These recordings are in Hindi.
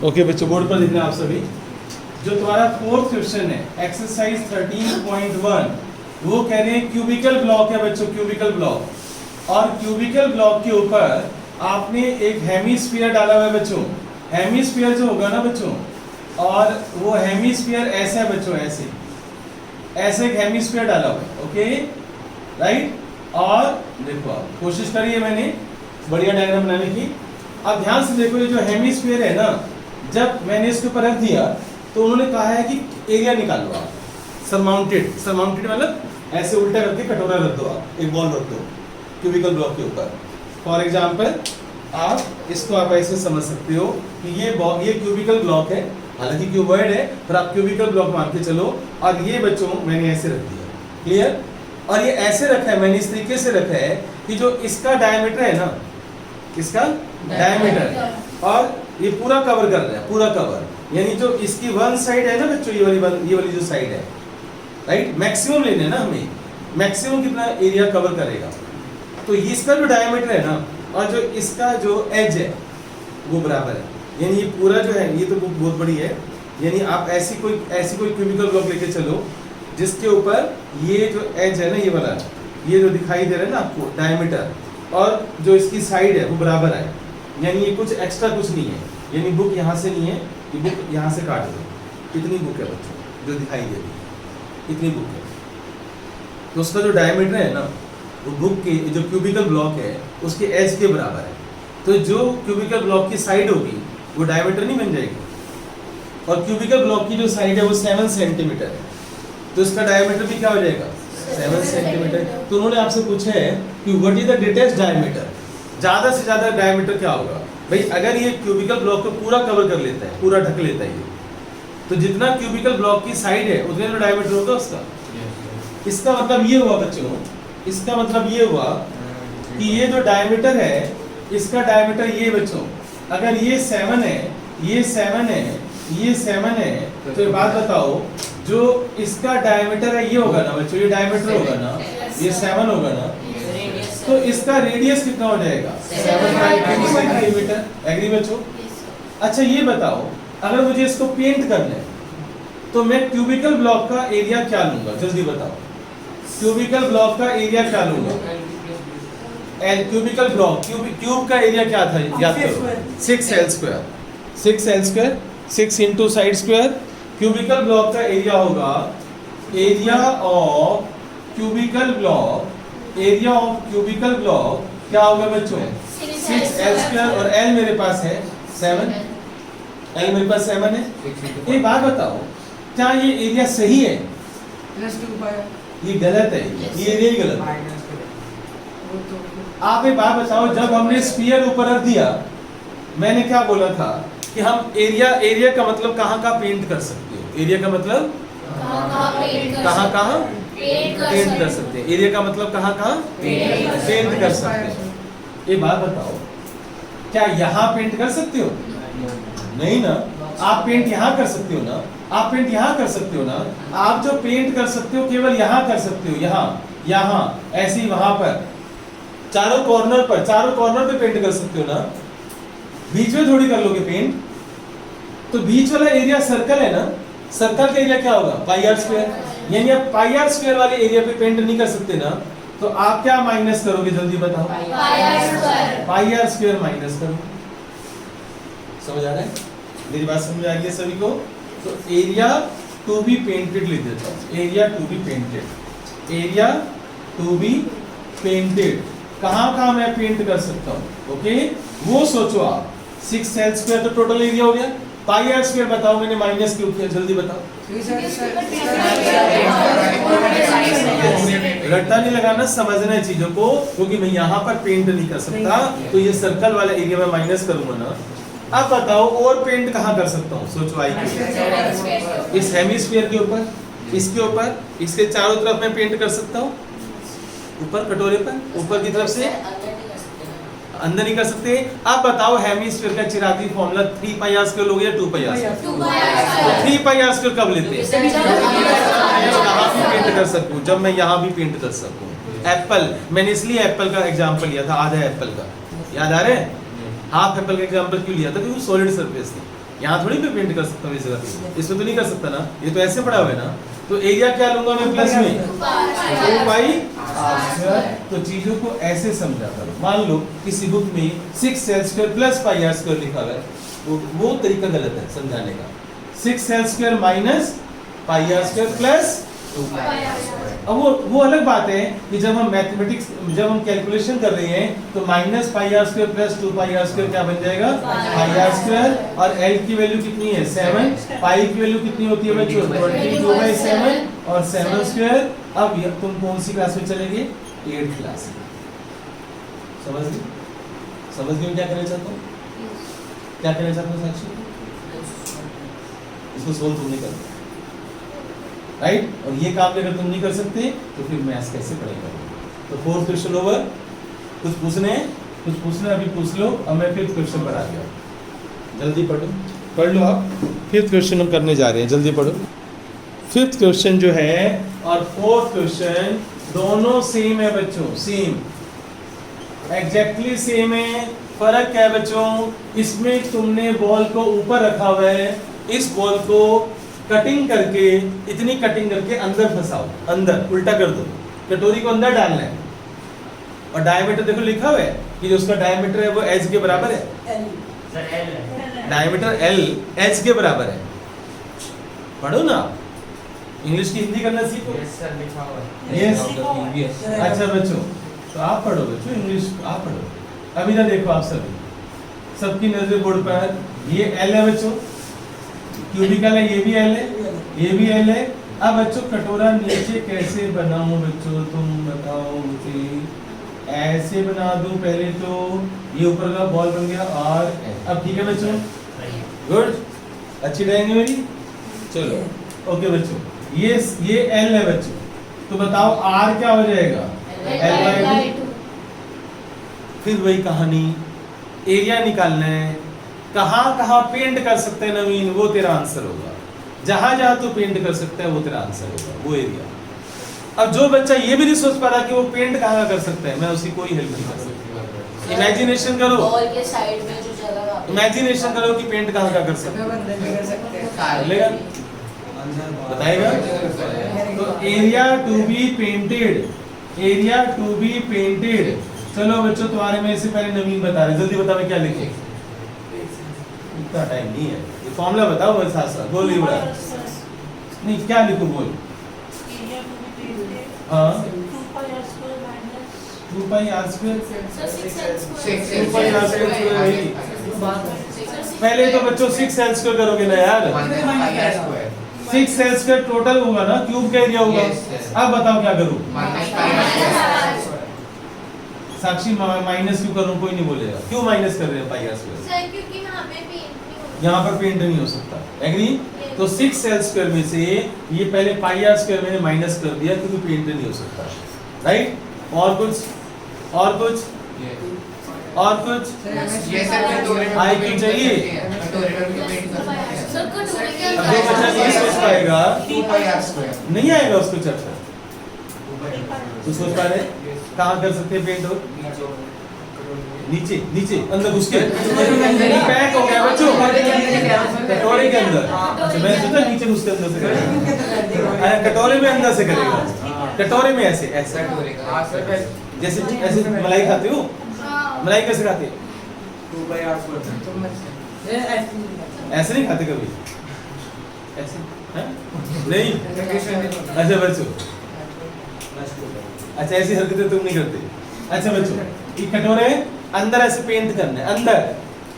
ओके बच्चों, बोर्ड पर लिखना आप सभी। जो तुम्हारा फोर्थ क्वेश्चन है एक्सरसाइज 13.1, वो कह रहे हैं क्यूबिकल ब्लॉक है बच्चों, क्यूबिकल ब्लॉक। और क्यूबिकल ब्लॉक के ऊपर आपने एक हेमीस्फीयर डाला हुआ है बच्चों। हेमीस्फीयर जो होगा ना बच्चों, और वो हेमीस्फीयर ऐसा है बच्चों, ऐसे एक हेमीस्फीयर डाला हुआ है। Okay right. और देखो आप कोशिश करिए मैंने बढ़िया डायग्राम बनाने की। अब ध्यान से देखो, ये जो हेमीस्फीयर है ना, जब मैंने इसके ऊपर रख दिया तो उन्होंने कहा है कि एरिया निकालो आप। सरमाउंटेड, सरमाउंटेड मतलब ऐसे उल्टा करके कटोरा रख दो, आप एक बॉल रख दो क्यूबिकल ब्लॉक के ऊपर। फॉर एग्जांपल आप इसको आप ऐसे समझ सकते हो कि ये क्यूबिकल ब्लॉक है, हालांकि क्यूबॉइड है पर आप क्यूबिकल ब्लॉक मान के चलो। और ये बच्चों मैंने ऐसे रख दिया, क्लियर। और ये ऐसे रखा है मैंने, इस तरीके से रखा है कि जो इसका डायमीटर है ना, इसका डायमीटर, और ये पूरा कवर कर रहा है, पूरा कवर। यानी जो इसकी वन साइड है ना बच्चों, ये वाली जो साइड है, राइट। मैक्सिमम लेना है ना हमें, मैक्सिमम कितना एरिया कवर करेगा। तो इसका जो डायमीटर है ना, और जो इसका जो एज है वो बराबर है। यानी ये पूरा जो है, ये तो बहुत बड़ी है। यानी आप ऐसी कोई क्यूबिकल ब्लॉक लेके चलो जिसके ऊपर ये जो एज है ना, ये वाला, ये जो दिखाई दे रहा है ना आपको डायमीटर, और जो इसकी साइड है वो बराबर है। यानी ये कुछ एक्स्ट्रा कुछ नहीं है। यानी बुक यहाँ से नहीं है, ये बुक यहाँ से काट दो। इतनी बुक है बच्चों जो दिखाई दे रही है, इतनी बुक है। तो उसका जो डायमीटर है ना, वो बुक के जो क्यूबिकल ब्लॉक है उसके एज के बराबर है। तो जो क्यूबिकल ब्लॉक की साइड होगी वो डायमीटर नहीं बन जाएगी। और क्यूबिकल ब्लॉक की जो साइड है वो 7 सेंटीमीटर है, तो इसका डायमीटर भी क्या हो जाएगा, 7 सेंटीमीटर। तो उन्होंने आपसे पूछा है कि what is the greatest diameter, ज्यादा से ज्यादा डायमीटर क्या होगा। भाई अगर ये क्यूबिकल ब्लॉक को पूरा कवर कर लेता है, पूरा ढक लेता है ये, तो जितना क्यूबिकल ब्लॉक की साइड है उतना जो डायमीटर होगा उसका। इसका मतलब ये हुआ बच्चों, इसका मतलब ये हुआ कि ये जो डायमीटर है, इसका डायमीटर ये बच्चों, अगर ये 7 है, ये 7 है, ये 7 है, तो ये बात बताओ, जो इसका डायमीटर है ये होगा ना बच्चों, ये डायमीटर होगा ना, ये 7 होगा ना, तो इसका रेडियस कितना हो जाएगा, 7/2 सेंटीमीटर। एग्री बच्चों। अच्छा ये बताओ, अगर मुझे इसको पेंट करना है तो मैं क्यूबिकल ब्लॉक का एरिया क्या लूंगा, जल्दी बताओ। क्यूबिकल ब्लॉक का एरिया क्या लूंगा, क्यूबिकल ब्लॉक, क्यूब का एरिया क्या था याद करो, 6L square, 6L square, 6 into side square. Cubical block का एरिया होगा, area of cubical block, area of cubical block क्या होगा बच्चों, 6L स्क्वायर, और L मेरे पास है 7, L मेरे पास 7 है। एक बात बताओ, क्या ये एरिया सही है, ये गलत है, ये एरिया ही गलत है। आप एक बात बताओ, जब हमने स्फीयर ऊपर रख दिया, मैंने क्या बोला था कि हम एरिया का मतलब कहाँ पेंट कर सकते हो, एरिया का मतलब कहाँ पेंट कर सकते हैं, एरिया का मतलब कहाँ पेंट कर सकते हैं। ये बात बताओ, क्या यहाँ पेंट कर सकते हो, नहीं ना। आप पेंट यहाँ कर सकते हो ना, आप पेंट यहाँ कर सकते हो ना। आप जो पेंट कर सकते हो केवल यहाँ कर सकते हो, यहाँ ऐसे ही वहां पर चारों कॉर्नर पे पेंट कर सकते हो ना, बीच में थोड़ी कर लोगे पेंट। तो बीच वाला एरिया सर्कल है ना, सर्कल का एरिया क्या होगा, पाई आर स्क्वायर। यानी आप पाई आर स्क्वायर वाले एरिया पे पेंट नहीं कर सकते ना, तो आप क्या माइनस करोगे, जल्दी बताओ, पाई आर स्क्वायर माइनस करो। समझ आ रहा है, मेरी बात समझ आ रही है सभी को। तो एरिया टू बी पेंटेड लिख देता हूँ, area to be painted, area to be painted. कहाँ मैं पेंट कर सकता हूँ, ओके वो सोचो आप। 6L स्क्वायर तो टोटल एरिया हो गया, पाई आर स्क्वायर बताओ, मैंने माइनस क्यों किया, जल्दी बताओ। रट्टा नहीं लगाना, समझना है चीजों को, क्योंकि मैं यहाँ पर पेंट नहीं कर सकता, तो ये सर्कल वाला एरिया में माइनस करूंगा ना। अब बताओ और पेंट कहाँ कर सकता हूँ, सोचो। आई इस हेमीस्फीयर के ऊपर, इसके ऊपर, इसके चारों तरफ मैं पेंट कर सकता हूँ, ऊपर कटोरे पर, ऊपर की तरफ से, अंदर नहीं कर सकते। अब बताओ हेमीस्फीयर का चिरागी फॉर्मूला 3πr स्क्वायर लोगे या 2πr स्क्वायर, 3πr स्क्वायर कब लेते हैं, यहाँ भी पेंट कर सकूं, जब मैं यहाँ भी पेंट कर सकूं। एप्पल, मैंने इसलिए एप्पल का एग्जांपल लिया था, आधा एप्पल का, याद आ रहा है। हाफ एप्पल का एग्जांपल क्यों लिया था, क्योंकि सॉलिड सरफेस थी। यहाँ थोड़ी मैं पेंट कर सकता हूँ इस जगह पे, इसमें तो नहीं कर सकता ना, ये तो ऐसे पड़ा हुआ है ना। तो एरिया क्या लूंगा मैं प्लस में 2 पाई आर स्क्वायर। तो चीजों को ऐसे समझा करो। मान लो किसी बुक में 6 l square plus pi are square लिखा हुआ है, वो तरीका गलत है समझाने का। 6 l square minus pi are square plus 2 pi are square. अब वो अलग बात है कि जब हम मैथमेटिक्स, जब हम कैलकुलेशन कर रहे हैं तो minus pi are square plus 2 pi are square क्या बन जाएगा, पाई आर स्क्वायर। और एल की वैल्यू कितनी है 7, पाई की वैल्यू कितनी होती है बच्चों 22/7 और 7 स्क्वायर। अब तुम कौन सी क्लास में चलेंगे, 8th क्लास में। समझ गए, समझ गए क्या करना चाहता हूँ, क्या करना चाहता हूँ साक्षी? इसको सोल्व तुम नहीं करते, राइट? और ये काम अगर तुम नहीं कर सकते तो फिर मैथ्स कैसे पढ़ेगा? तो 4th क्वेश्चन ओवर। कुछ पूछने अभी पूछ लो। अब मैं 5th क्वेश्चन पर आ गया, जल्दी पढ़ो, पढ़ लो आप। 5th क्वेश्चन हम करने जा रहे हैं, जल्दी पढ़ो। 5th क्वेश्चन जो है और 4th क्वेश्चन दोनों सेम है बच्चों, सेम, एग्जैक्टली सेम है। फर्क क्या है बच्चों, इसमें तुमने बॉल को ऊपर रखा हुआ है, इस बॉल को कटिंग करके, इतनी कटिंग करके अंदर फंसाओ, अंदर उल्टा कर दो, कटोरी को अंदर डालना है। और डायमीटर देखो लिखा हुआ है कि जो उसका डायमीटर है वो एच के बराबर है, डायमीटर एल एच के बराबर है। पढ़ो ना, इंग्लिश की हिंदी करना सीखो। यस अच्छा बच्चों, तो आप पढ़ो बच्चों, इंग्लिश आप पढ़ो। अभी ना देखो आप सभी, सबकी नजर बोर्ड पर, ये एल है बच्चों, क्यूबिकल है, ये भी एल है, ये भी एल है। अब बच्चों कटोरा नीचे कैसे बनाऊं बच्चों, तुम बताओ मुझे। ऐसे बना दूं पहले तो, ये ऊपर का बॉल बन गया और अब ठीक है बच्चों, गुड, अच्छी रहेंगे मेरी। चलो ओके बच्चों, ये एल है बच्चों, तो बताओ आर क्या हो जाएगा, L/2। फिर वही कहानी, एरिया निकालना है। कहाँ पेंट कर सकते हैं नवीन, वो तेरा आंसर होगा। जहां जहां तू पेंट कर सकता है वो तेरा आंसर होगा, वो एरिया। अब जो बच्चा ये भी नहीं सोच पा रहा कि वो पेंट कहाँ कर सकता है, मैं उसकी कोई हेल्प नहीं कर सकती। इमेजिनेशन करो, बॉल के साइड में जो जगह, इमेजिनेशन करो कि पेंट कहाँ का कर सकते हैं, बताएगा। तो area to be painted, area to be painted. चलो बच्चों, तुम्हारे में से पहले नवीन बता रहे, जल्दी बता मैं क्या लिखे, इतना टाइम नहीं है। ये फॉर्मूला बताओ बस, साथ साथ बोल, बड़ा नहीं, क्या लिखूं बोल। हाँ 2 pi are square, 2 pi are square वही। पहले तो बच्चों 6 सेल स्क्वायर करोगे ना यार, 6 सेल स्क्वायर टोटल होगा ना, क्यूब का एरिया होगा। अब बताओ क्या करूं, साक्षी माइनस क्यों करूं, कोई नहीं बोलेगा। क्यों माइनस कर रहे हैं पाई आर स्क्वायर, क्योंकि यहाँ पर पेंट नहीं हो सकता, एग्री। तो 6 सेल स्क्वायर में से ये पहले पाई आर स्क्वायर मैंने माइनस कर दिया क्योंकि पेंट नहीं हो सकता, राइट। और कुछ आई क्यों चाहिए, अब जो बच्चा नहीं सोच पाएगा नहीं आएगा उसको चैप्टर, तो सोच पा रहे कहाँ कर सकते हैं पेंट, हो नीचे अंदर घुस के पैक हो गया बच्चों, कटोरे के अंदर। अच्छा मैं सोचा नीचे घुस के अंदर से करेगा, कटोरे में अंदर से करेगा, कटोरे में ऐसे जैसे ऐसे मलाई खाते हो, मलाई कैसे खाते हो, ऐसे नहीं खाते कभी, ऐसे नहीं। अच्छा बच्चों, अच्छा ऐसी हरकतें तुम नहीं करते। अच्छा बच्चों, ये कटोरे अंदर ऐसे पेंट करना है, अंदर,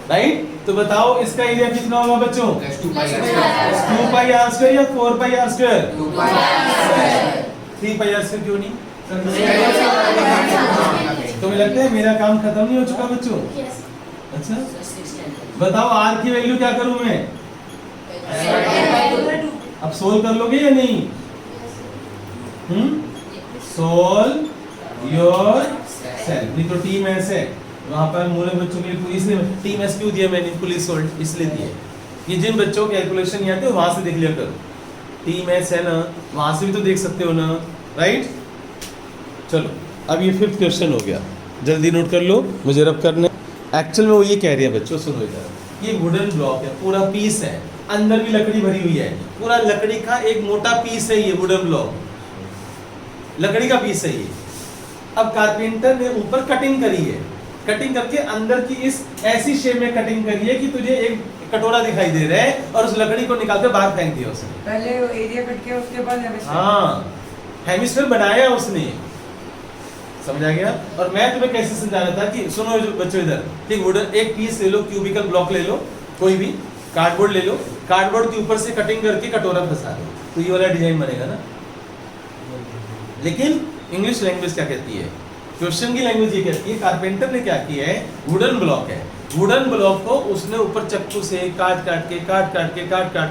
राइट। तो बताओ इसका एरिया कितना होगा बच्चों, 2 पाई आर स्क्वायर या 4 pi are square, 3 pi are square क्यों नहीं? तुम्हें लगता है मेरा काम खत्म नहीं हो चुका बच्चों? अच्छा बताओ आर की वैल्यू क्या करूं मैं, अब सोल्व कर लोगे या नहीं? Solve your self. नहीं तो टीम एस है वहां पर मूल बच्चों के लिए, इसलिए टीम एस क्यों दिया मैंने, पुलिस सोल्व इसलिए दिया कि जिन बच्चों के कैलकुलेशन नहीं आते वहां से देख लिया करो। टीम एस है ना, वहां से भी तो देख सकते हो ना, राइट। चलो अब ये 5th क्वेश्चन हो गया, जल्दी नोट कर लो, मुझे रब करने। एक्चुअल में वो ये कह रही है बच्चों, सुनो इधर, ये वुडन ब्लॉक है, पूरा पीस है, अंदर भी लकड़ी भरी हुई है, पूरा लकड़ी का एक मोटा पीस है ये वुडन ब्लॉक, लकड़ी का पीस है ये। अब कारपेंटर ने ऊपर कटिंग करी है, कटिंग करके अंदर की इस ऐसी शेप में कटिंग करी है कि तुझे एक कटोरा दिखाई दे रहा है और उस लकड़ी को निकाल के बाहर फेंक दिया उसने। पहले एरिया कट के उसके बाद हाँ, हेमिस्फीयर बनाया उसने, समझ आ गया। और मैं तुम्हें कैसे समझा रहा था कि सुनो बच्चों इधर, ठीक, वुडन एक पीस ले लो, क्यूबिकल ब्लॉक ले लो, कोई भी कार्डबोर्ड ले लो, कार्डबोर्ड के ऊपर से कटिंग करके कटोरा फंसा दो, तो ये वाला डिजाइन बनेगा ना। लेकिन इंग्लिश लैंग्वेज क्या कहती है, क्वेश्चन की लैंग्वेज ये कहती है, कारपेंटर ने क्या किया है, वुडन ब्लॉक है, वुडन ब्लॉक को उसने ऊपर चक्कू से काट काट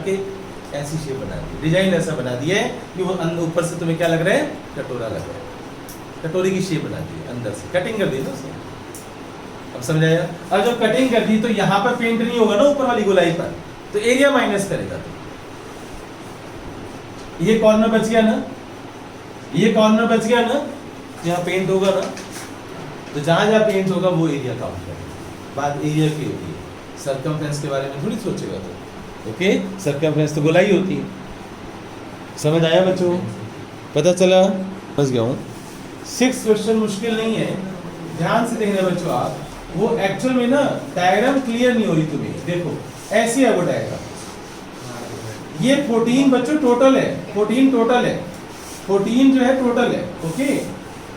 के ऐसी शेप बना दी, डिजाइन ऐसा बना दिया है कि वो ऊपर से तुम्हें क्या लग रहा है, कटोरा लग रहा है, कटोरी की शेप बना दी है, अंदर से कटिंग कर दी ना उसने। अब समझ आया। और जब कटिंग कर दी तो यहाँ पर पेंट नहीं होगा ना ऊपर वाली गोलाई पर, तो एरिया माइनस करेगा। तो ये कॉर्नर बच गया ना, ये कॉर्नर बच गया ना, यहाँ पेंट होगा ना, तो जहां जहां पेंट होगा वो एरिया काउंट करेगा। बात एरिया की होती है, सर्कमफ्रेंस के बारे में थोड़ी सोचेगा तो। ओके, सर्कमफ्रेंस तो गोलाई होती है। समझ आया बच्चों, पता चला, समझ गया हूँ। 6 क्वेश्चन मुश्किल नहीं है, ध्यान से देखना बच्चों आप, वो एक्चुअल में ना डायग्राम क्लियर नहीं हो रही तुम्हें, देखो ऐसी है वो डायग्राम, ये 14 बच्चों टोटल है, 14 टोटल है, 14 जो है टोटल है। ओके,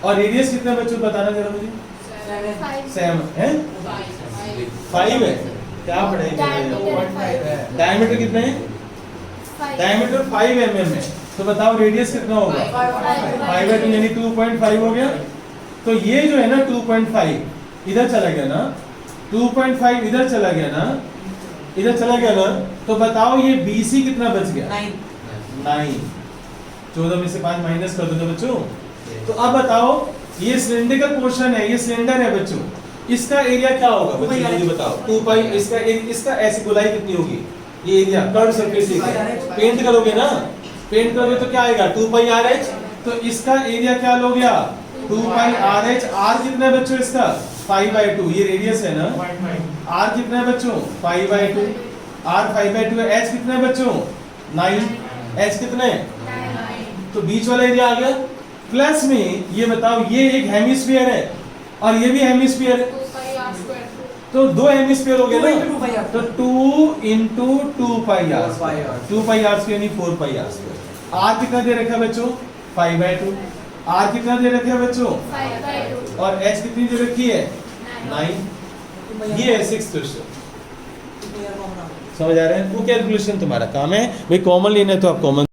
और रेडियस कितना बच्चों बताना जरा मुझे, 7 है, 5 है, क्या पढ़ेगा, डायमीटर कितना है, डायमीटर 5 mm है, तो बताओ रेडियस कितना होगा, 5/2 यानी 2.5 हो गया। तो ये जो है ना 2.5 इधर चला गया ना, 2.5 इधर चला गया ना, इधर चला गया ना, तो बताओ ये BC कितना बच गया, 9। 14 में से 5 माइनस कर दो ना बच्चों। तो अब बताओ ये सिलेंडरिकल पोर्शन है, ये सिलेंडर है बच्चों, इसका एरिया क्या होगा बच्चों, मुझे बताओ। 2 इसका ऐसी गोलाई कितनी होगी, ये area curve surface area, paint करोगे ना, पेंट करोगे तो क्या आएगा 2πRH, तो इसका एरिया क्या लोगे आप 2πRH। R कितना है बच्चों इसका 5/2, ये रेडियस है ना, R कितना है बच्चों 5/2, R 5/2 है, H कितना है बच्चों 9, H कितना है, तो बीच वाला एरिया आ गया। प्लस में ये बताओ ये एक हेमिस्फीयर है और ये भी हेमिस्फीयर है, तो 2 हेमिस्फीयर हो गए ना, तो 2 × 2πr, 2πr यानी 4πr। R कितना दे रखा है बच्चों 5/2, R कितना दे रखा है बच्चों 5/2, और H कितनी दे रखी है 9। ये है 6 क्वेश्चन, समझ आ रहे हैं। वो कैलकुलेशन तुम्हारा काम है भाई, कॉमन लेना है तो आप कॉमन